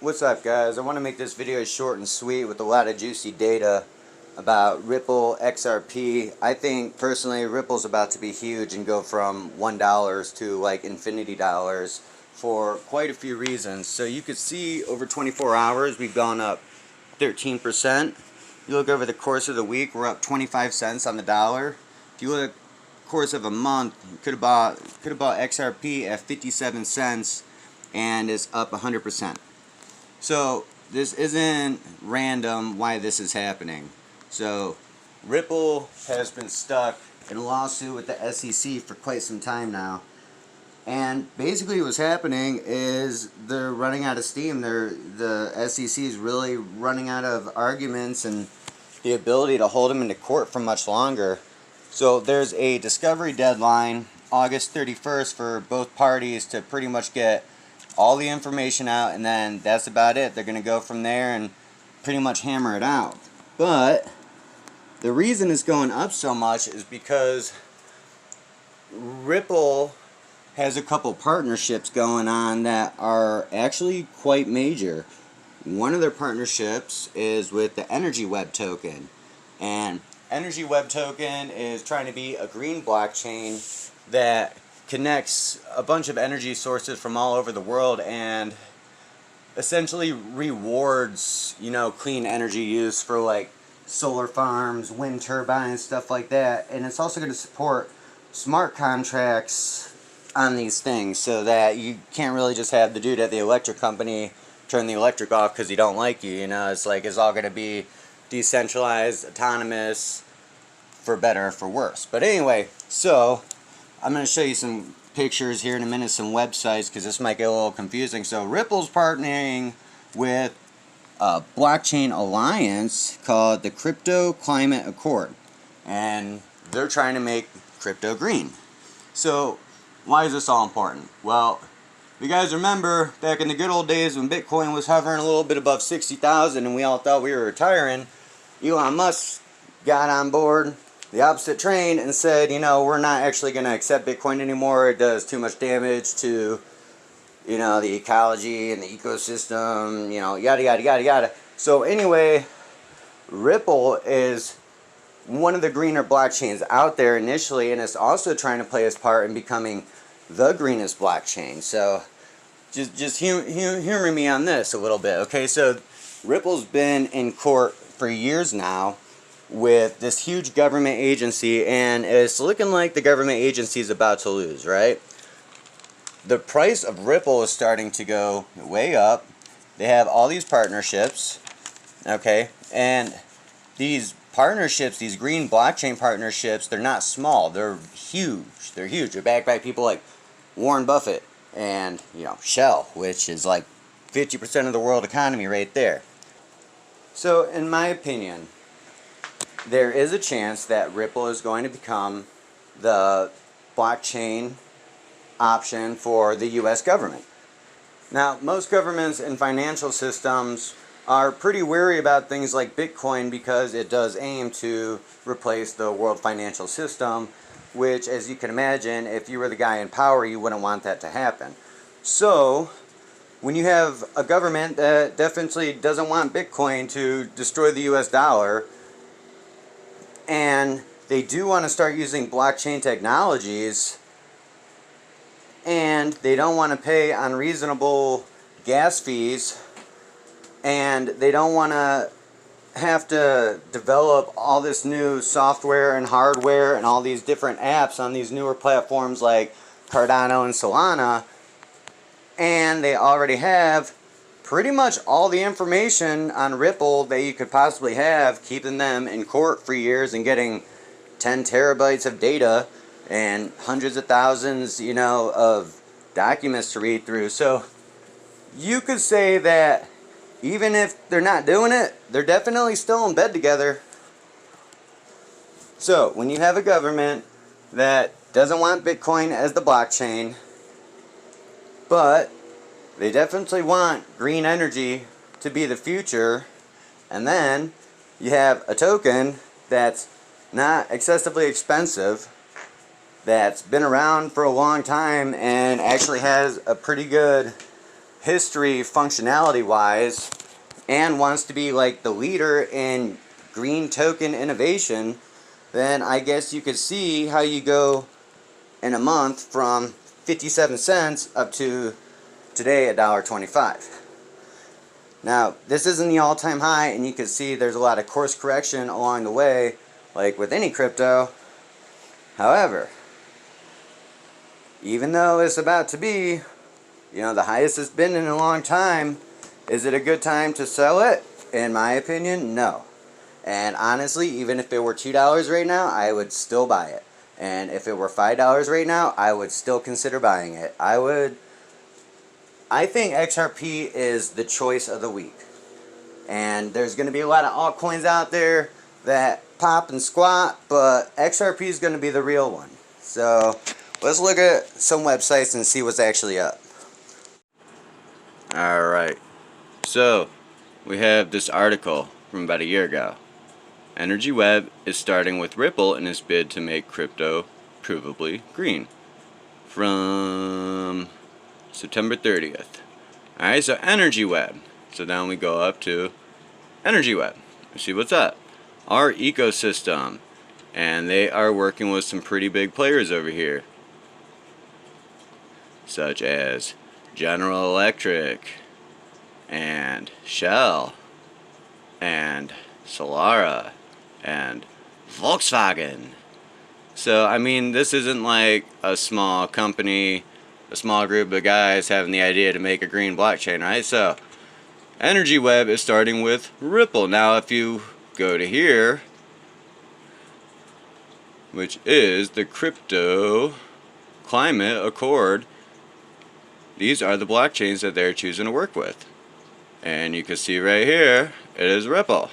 What's up, guys? I want to make this video short and sweet with a lot of juicy data about Ripple XRP. I think personally Ripple's about to be huge and go from $1 to like infinity dollars for quite a few reasons. So you could see over 24 hours we've gone up 13%. You look over the course of the week, we're up 25 cents on the dollar. If you look course of a month, you could have bought XRP at 57 cents and it's up 100%. So this isn't random why this is happening. So Ripple has been stuck in a lawsuit with the SEC for quite some time now. And basically what's happening is they're running out of steam. The SEC is really running out of arguments and the ability to hold them into court for much longer. So there's a discovery deadline, August 31st, for both parties to pretty much get all the information out, and then that's about it. They're going to go from there and pretty much hammer it out. But the reason it's going up so much is because Ripple has a couple partnerships going on that are actually quite major. One of their partnerships is with the Energy Web token, and Energy Web token is trying to be a green blockchain that connects a bunch of energy sources from all over the world and essentially rewards, clean energy use for like solar farms, wind turbines, stuff like that. And it's also going to support smart contracts on these things so that you can't really just have the dude at the electric company turn the electric off because he don't like you. It's like it's all going to be decentralized, autonomous, for better or for worse. But anyway, so I'm going to show you some pictures here in a minute, some websites, because this might get a little confusing. So Ripple's partnering with a blockchain alliance called the Crypto Climate Accord, and they're trying to make crypto green. So why is this all important? Well, you guys remember back in the good old days when Bitcoin was hovering a little bit above 60,000 and we all thought we were retiring, Elon Musk got on board the opposite train and said, we're not actually going to accept Bitcoin anymore. It does too much damage to, the ecology and the ecosystem, yada, yada, yada, yada. So anyway, Ripple is one of the greener blockchains out there initially, and it's also trying to play its part in becoming the greenest blockchain. So just humor me on this a little bit. Okay, so Ripple's been in court for years now with this huge government agency, and it's looking like the government agency is about to lose, right? The price of Ripple is starting to go way up. They have all these partnerships, okay? And these partnerships, these green blockchain partnerships, they're not small. They're huge. They're huge. They're backed by people like Warren Buffett and, Shell, which is like 50% of the world economy right there. So, in my opinion, there is a chance that Ripple is going to become the blockchain option for the US government. Now, most governments and financial systems are pretty wary about things like Bitcoin because it does aim to replace the world financial system, which, as you can imagine, if you were the guy in power, you wouldn't want that to happen. So when you have a government that definitely doesn't want Bitcoin to destroy the US dollar, and they do want to start using blockchain technologies, and they don't want to pay unreasonable gas fees, and they don't want to have to develop all this new software and hardware and all these different apps on these newer platforms like Cardano and Solana, and they already have pretty much all the information on Ripple that you could possibly have, keeping them in court for years and getting 10 terabytes of data and hundreds of thousands, of documents to read through. So you could say that even if they're not doing it, they're definitely still in bed together. So when you have a government that doesn't want Bitcoin as the blockchain, but they definitely want green energy to be the future, and then you have a token that's not excessively expensive, that's been around for a long time and actually has a pretty good history functionality wise and wants to be like the leader in green token innovation, then I guess you could see how you go in a month from 57 cents up to today $1.25. Now, this isn't the all-time high, and you can see there's a lot of course correction along the way, like with any crypto. However, even though it's about to be, the highest it's been in a long time, is it a good time to sell it? In my opinion, no. And honestly, even if it were $2 right now, I would still buy it. And if it were $5 right now, I would still consider buying it. I think XRP is the choice of the week. And there's going to be a lot of altcoins out there that pop and squat, but XRP is going to be the real one. So let's look at some websites and see what's actually up. Alright, so we have this article from about a year ago. Energy Web is starting with Ripple in its bid to make crypto provably green. From September 30th. Alright, so Energy Web. So then we go up to Energy Web. Let's see what's up. Our ecosystem. And they are working with some pretty big players over here. Such as General Electric and Shell and Solara and Volkswagen. So, I mean, this isn't like a small company, a small group of guys having the idea to make a green blockchain, right? So, Energy Web is starting with Ripple. Now, if you go to here, which is the Crypto Climate Accord, these are the blockchains that they're choosing to work with. And you can see right here, it is Ripple.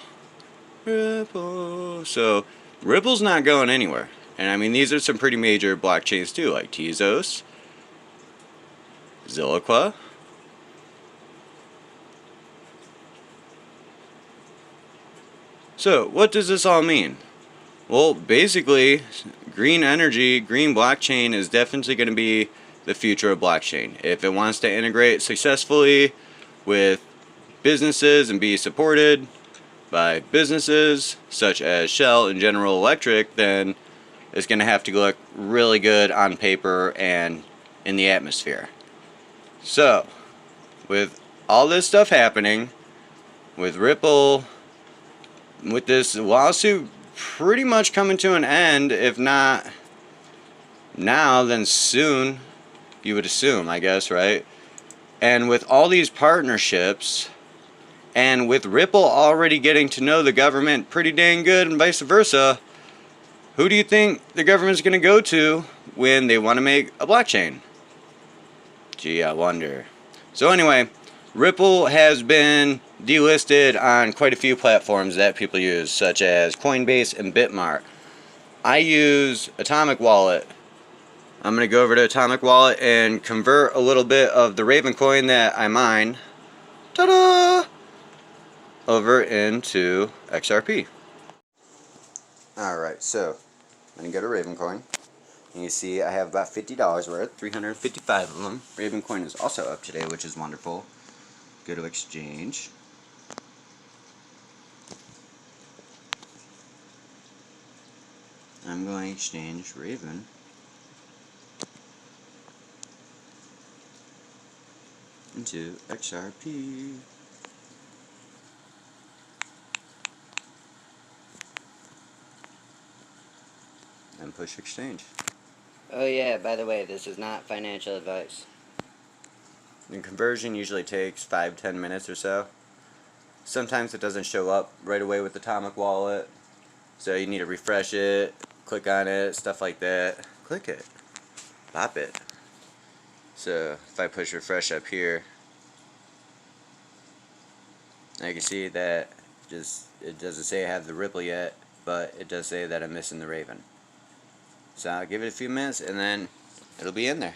Ripple. So, Ripple's not going anywhere. And I mean, these are some pretty major blockchains too, like Tezos, Zilliqa, so what does this all mean? Well, basically, green energy, green blockchain is definitely going to be the future of blockchain. If it wants to integrate successfully with businesses and be supported by businesses such as Shell and General Electric, then it's going to have to look really good on paper and in the atmosphere. So, with all this stuff happening, with Ripple, with this lawsuit pretty much coming to an end, if not now, then soon, you would assume, I guess, right? And with all these partnerships, and with Ripple already getting to know the government pretty dang good and vice versa, who do you think the government's going to go to when they want to make a blockchain? Gee, I wonder. So anyway, Ripple has been delisted on quite a few platforms that people use, such as Coinbase and Bitmart. I use Atomic Wallet. I'm going to go over to Atomic Wallet and convert a little bit of the Raven coin that I mine, ta-da, over into XRP. Alright, so I'm going to go to Raven coin. And you see I have about $50 worth, 355 of them. Raven coin is also up today, which is wonderful. Go to exchange. I'm going to exchange Raven into XRP. And push exchange. Oh yeah, by the way, this is not financial advice. The conversion usually takes 5-10 minutes or so. Sometimes it doesn't show up right away with Atomic Wallet, so you need to refresh it, click on it, stuff like that. Click it. Pop it. So if I push refresh up here, I can see that it doesn't say I have the Ripple yet, but it does say that I'm missing the Raven. So I'll give it a few minutes and then it'll be in there.